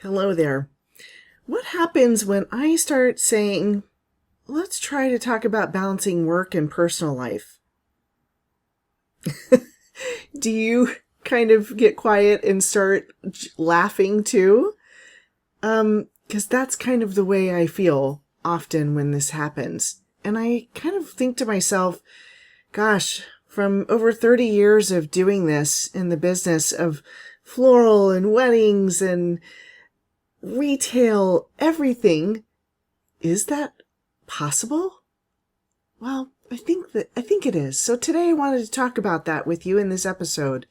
Hello there. What happens when I start saying, let's try to talk about balancing work and personal life? Do you kind of get quiet and start laughing too? Because that's kind of the way I feel often when this happens. And I kind of think to myself, gosh, from over 30 years of doing this in the business of floral and weddings and retail, everything, is that possible? Well, I think it is. So today I wanted to talk about that with you in this episode.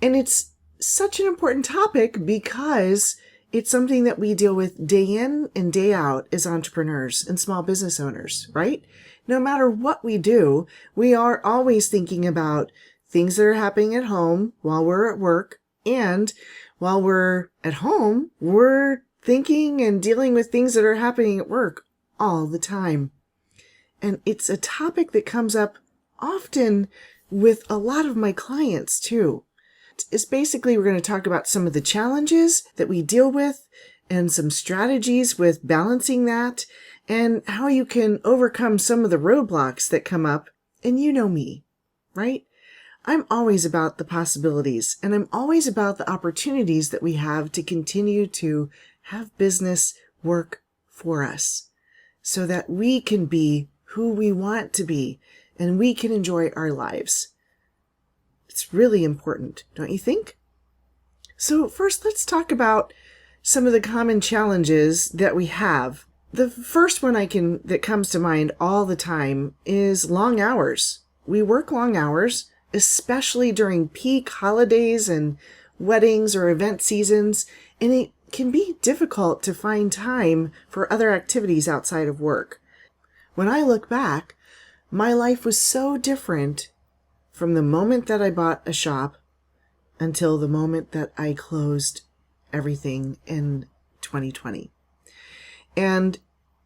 And it's such an important topic because it's something that we deal with day in and day out as entrepreneurs and small business owners, right? No matter what we do, we are always thinking about things that are happening at home while we're at work, and while we're at home, we're thinking and dealing with things that are happening at work all the time. And it's a topic that comes up often with a lot of my clients too. It's basically, we're going to talk about some of the challenges that we deal with and some strategies with balancing that, and how you can overcome some of the roadblocks that come up. And you know me, right? I'm always about the possibilities, and I'm always about the opportunities that we have to continue to have business work for us so that we can be who we want to be and we can enjoy our lives. It's really important, don't you think? So first, let's talk about some of the common challenges that we have. The first one that comes to mind all the time is long hours. We work long hours, especially during peak holidays and weddings or event seasons, and it can be difficult to find time for other activities outside of work. When I look back, my life was so different from the moment that I bought a shop until the moment that I closed everything in 2020. And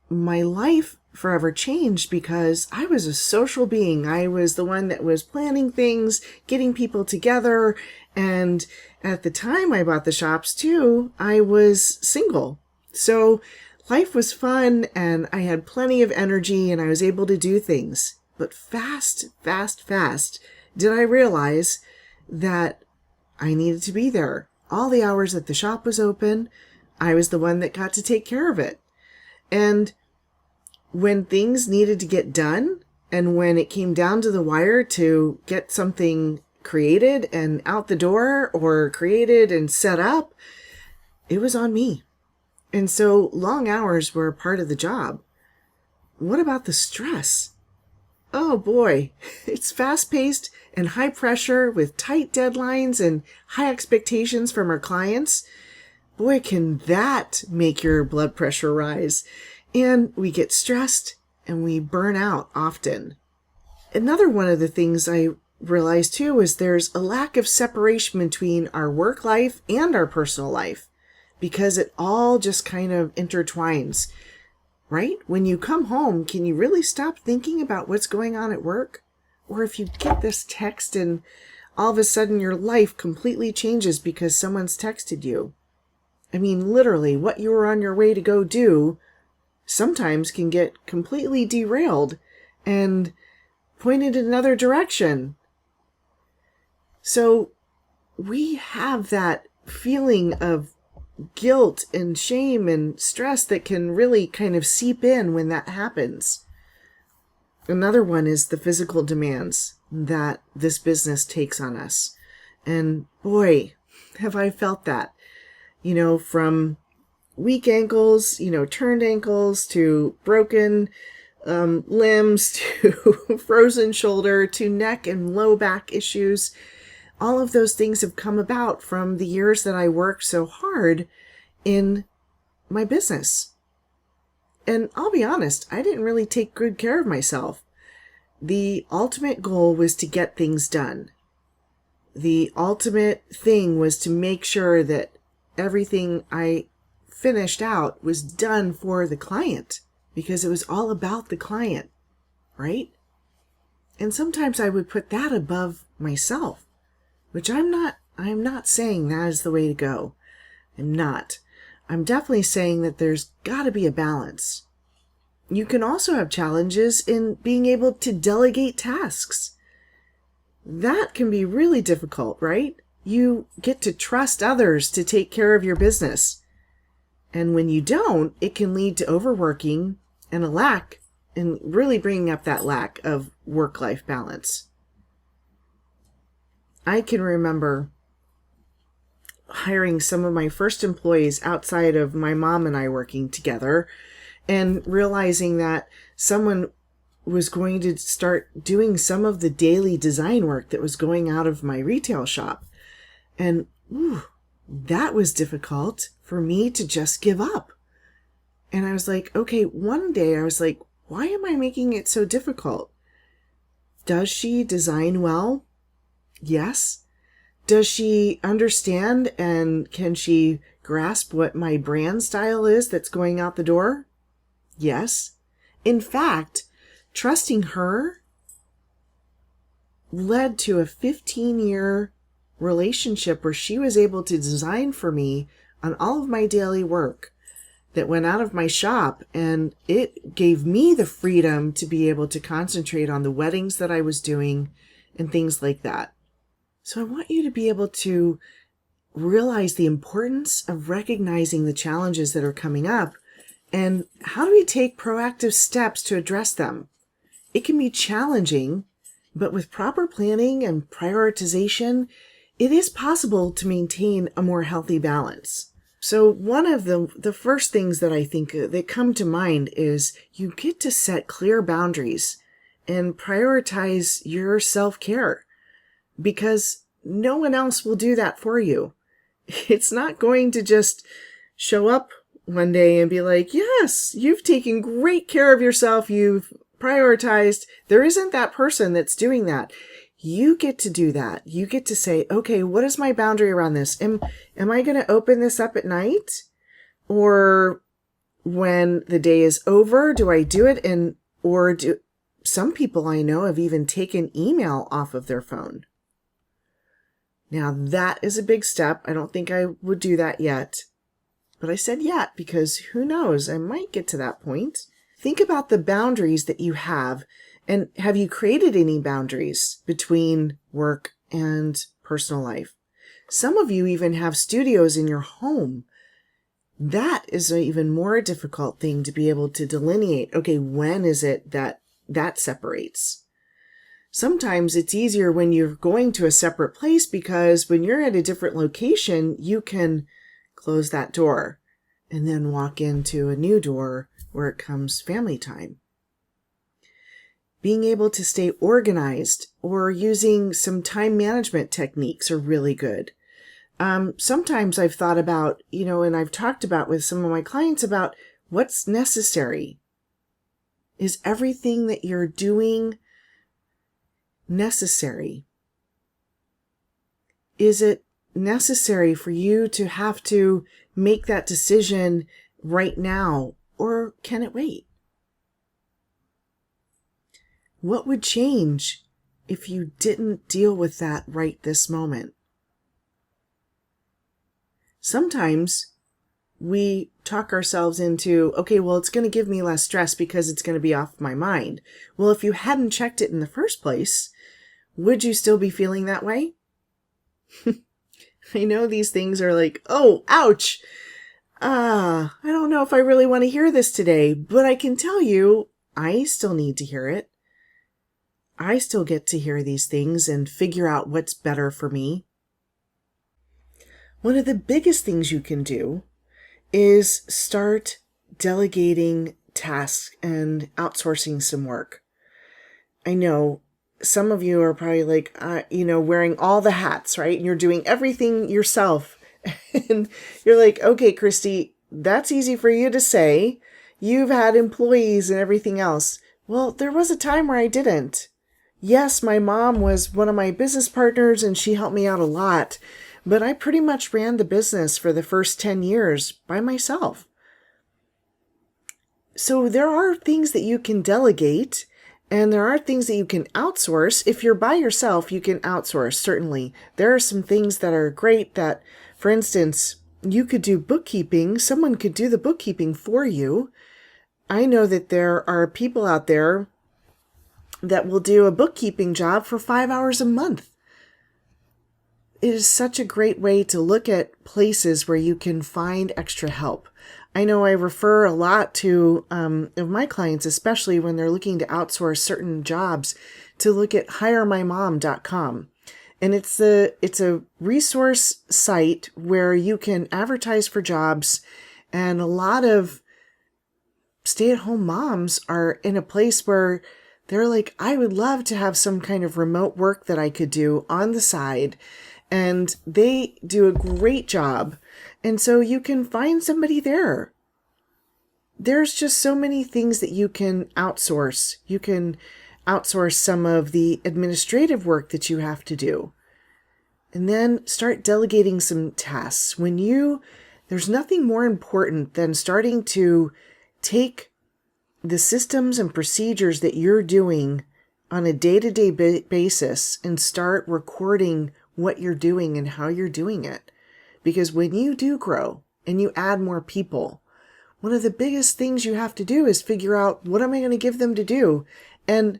my life forever changed because I was a social being. I was the one that was planning things, getting people together. And at the time I bought the shops too, I was single. So life was fun and I had plenty of energy and I was able to do things. But fast did I realize that I needed to be there. All the hours that the shop was open, I was the one that got to take care of it. And when things needed to get done, and when it came down to the wire to get something created and out the door or created and set up, it was on me. And so long hours were a part of the job. What about the stress? Oh boy, it's fast-paced and high pressure with tight deadlines and high expectations from our clients. Boy, can that make your blood pressure rise. And we get stressed and we burn out often. Another one of the things I realized too is there's a lack of separation between our work life and our personal life because it all just kind of intertwines. Right? When you come home, can you really stop thinking about what's going on at work? Or if you get this text and all of a sudden your life completely changes because someone's texted you. I mean, literally, what you were on your way to go do sometimes can get completely derailed and pointed in another direction. So we have that feeling of guilt and shame and stress that can really kind of seep in when that happens. Another one is the physical demands that this business takes on us. And boy, have I felt that. From weak ankles, turned ankles, to broken limbs, to frozen shoulder, to neck and low back issues. All of those things have come about from the years that I worked so hard in my business. And I'll be honest, I didn't really take good care of myself. The ultimate goal was to get things done. The ultimate thing was to make sure that everything I finished out was done for the client, because it was all about the client, right? And sometimes I would put that above myself, which I'm not saying that is the way to go. I'm not. I'm definitely saying that there's got to be a balance. You can also have challenges in being able to delegate tasks. That can be really difficult, right? You get to trust others to take care of your business. And when you don't, it can lead to overworking and really bringing up that lack of work-life balance. I can remember hiring some of my first employees outside of my mom and I working together and realizing that someone was going to start doing some of the daily design work that was going out of my retail shop. And that was difficult for me to just give up. And I was like, okay, one day I was like, why am I making it so difficult? Does she design well? Yes. Does she understand and can she grasp what my brand style is that's going out the door? Yes. In fact, trusting her led to a 15-year relationship where she was able to design for me on all of my daily work that went out of my shop, and it gave me the freedom to be able to concentrate on the weddings that I was doing and things like that. So I want you to be able to realize the importance of recognizing the challenges that are coming up and how do we take proactive steps to address them. It can be challenging, but with proper planning and prioritization, it is possible to maintain a more healthy balance. So one of the first things that I think that come to mind is you get to set clear boundaries and prioritize your self-care, because no one else will do that for you. It's not going to just show up one day and be like, yes, you've taken great care of yourself, you've prioritized. There isn't that person that's doing that. You get to do that. You get to say, okay, what is my boundary around this? Am I going to open this up at night? Or when the day is over, do I do it? Or do some people I know have even taken email off of their phone? Now that is a big step. I don't think I would do that yet. But I said yet because who knows? I might get to that point. Think about the boundaries that you have. And have you created any boundaries between work and personal life? Some of you even have studios in your home. That is an even more difficult thing to be able to delineate. Okay, when is it that separates? Sometimes it's easier when you're going to a separate place because when you're at a different location, you can close that door and then walk into a new door where it comes family time. Being able to stay organized or using some time management techniques are really good. Sometimes I've thought about, and I've talked about with some of my clients about what's necessary. Is everything that you're doing necessary? Is it necessary for you to have to make that decision right now, or can it wait? What would change if you didn't deal with that right this moment? Sometimes we talk ourselves into, okay, well, it's going to give me less stress because it's going to be off my mind. Well, if you hadn't checked it in the first place, would you still be feeling that way? I know these things are like, oh, ouch. I don't know if I really want to hear this today, but I can tell you, I still need to hear it. I still get to hear these things and figure out what's better for me. One of the biggest things you can do is start delegating tasks and outsourcing some work. I know some of you are probably like, wearing all the hats, right? And you're doing everything yourself. And you're like, okay, Christy, that's easy for you to say. You've had employees and everything else. Well, there was a time where I didn't. Yes, my mom was one of my business partners and she helped me out a lot, but I pretty much ran the business for the first 10 years by myself. So there are things that you can delegate and there are things that you can outsource. If you're by yourself, you can outsource, certainly. There are some things that are great that, for instance, you could do bookkeeping. Someone could do the bookkeeping for you. I know that there are people out there that will do a bookkeeping job for 5 hours a month. It is such a great way to look at places where you can find extra help. I know I refer a lot to of my clients, especially when they're looking to outsource certain jobs, to look at hiremymom.com. And it's a resource site where you can advertise for jobs, and a lot of stay-at-home moms are in a place where they're like, I would love to have some kind of remote work that I could do on the side. And they do a great job. And so you can find somebody there. There's just so many things that you can outsource. You can outsource some of the administrative work that you have to do. And then start delegating some tasks. There's nothing more important than starting to take the systems and procedures that you're doing on a day-to-day basis and start recording what you're doing and how you're doing it. Because when you do grow and you add more people, one of the biggest things you have to do is figure out, what am I going to give them to do? And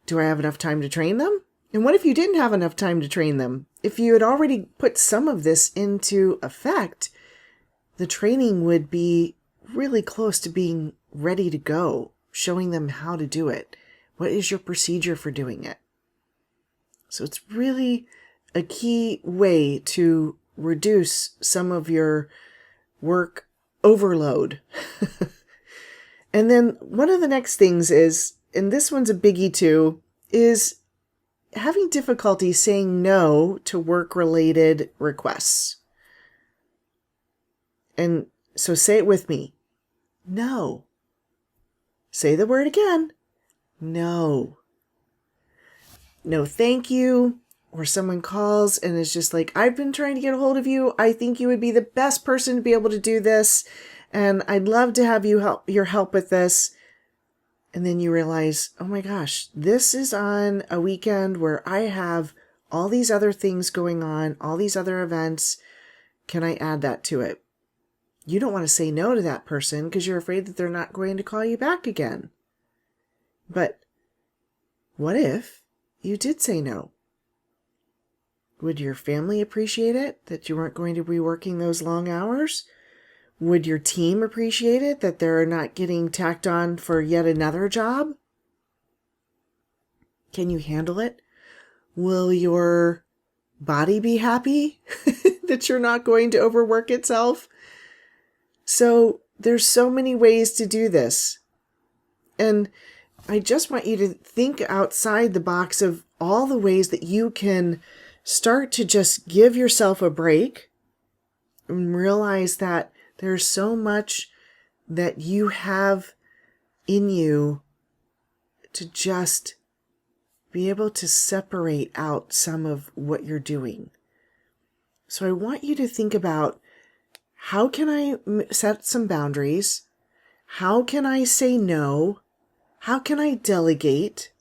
do I have enough time to train them? And what if you didn't have enough time to train them? If you had already put some of this into effect, the training would be really close to being ready to go, showing them how to do it. What is your procedure for doing it? So it's really a key way to reduce some of your work overload. And then one of the next things is, and this one's a biggie too, is having difficulty saying no to work-related requests. And so say it with me. No. Say the word again. No. No, thank you. Or someone calls and is just like, I've been trying to get a hold of you. I think you would be the best person to be able to do this. And I'd love to have your help with this. And then you realize, oh my gosh, this is on a weekend where I have all these other things going on, all these other events. Can I add that to it? You don't want to say no to that person because you're afraid that they're not going to call you back again. But what if you did say no? Would your family appreciate it, that you weren't going to be working those long hours? Would your team appreciate it, that they're not getting tacked on for yet another job? Can you handle it? Will your body be happy that you're not going to overwork itself? So there's so many ways to do this. And I just want you to think outside the box of all the ways that you can start to just give yourself a break and realize that there's so much that you have in you to just be able to separate out some of what you're doing. So I want you to think about, how can I set some boundaries? How can I say no? How can I delegate?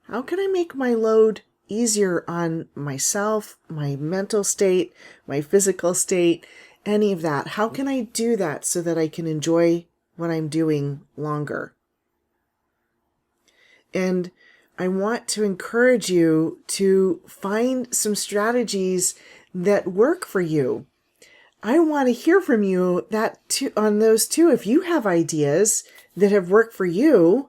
How can I make my load easier on myself, my mental state, my physical state, any of that? How can I do that so that I can enjoy what I'm doing longer? And I want to encourage you to find some strategies that work for you. I want to hear from you on those too. If you have ideas that have worked for you,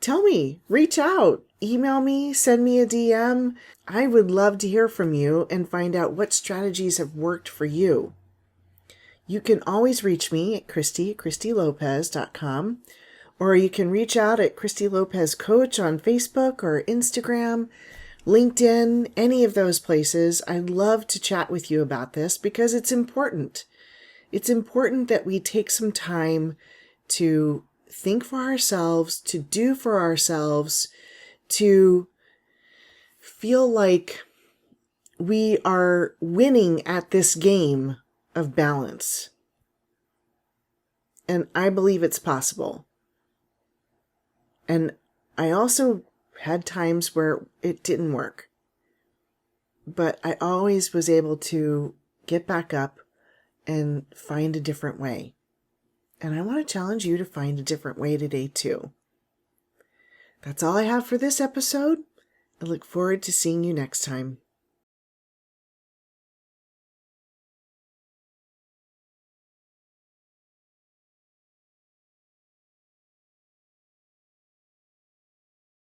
tell me, reach out, email me, send me a DM. I would love to hear from you and find out what strategies have worked for you. You can always reach me at christylopez.com, or you can reach out at Christy Lopez Coach on Facebook or Instagram, LinkedIn, any of those places. I'd love to chat with you about this because it's important. It's important that we take some time to think for ourselves, to do for ourselves, to feel like we are winning at this game of balance. And I believe it's possible. And I also had times where it didn't work. But I always was able to get back up and find a different way. And I want to challenge you to find a different way today, too. That's all I have for this episode. I look forward to seeing you next time.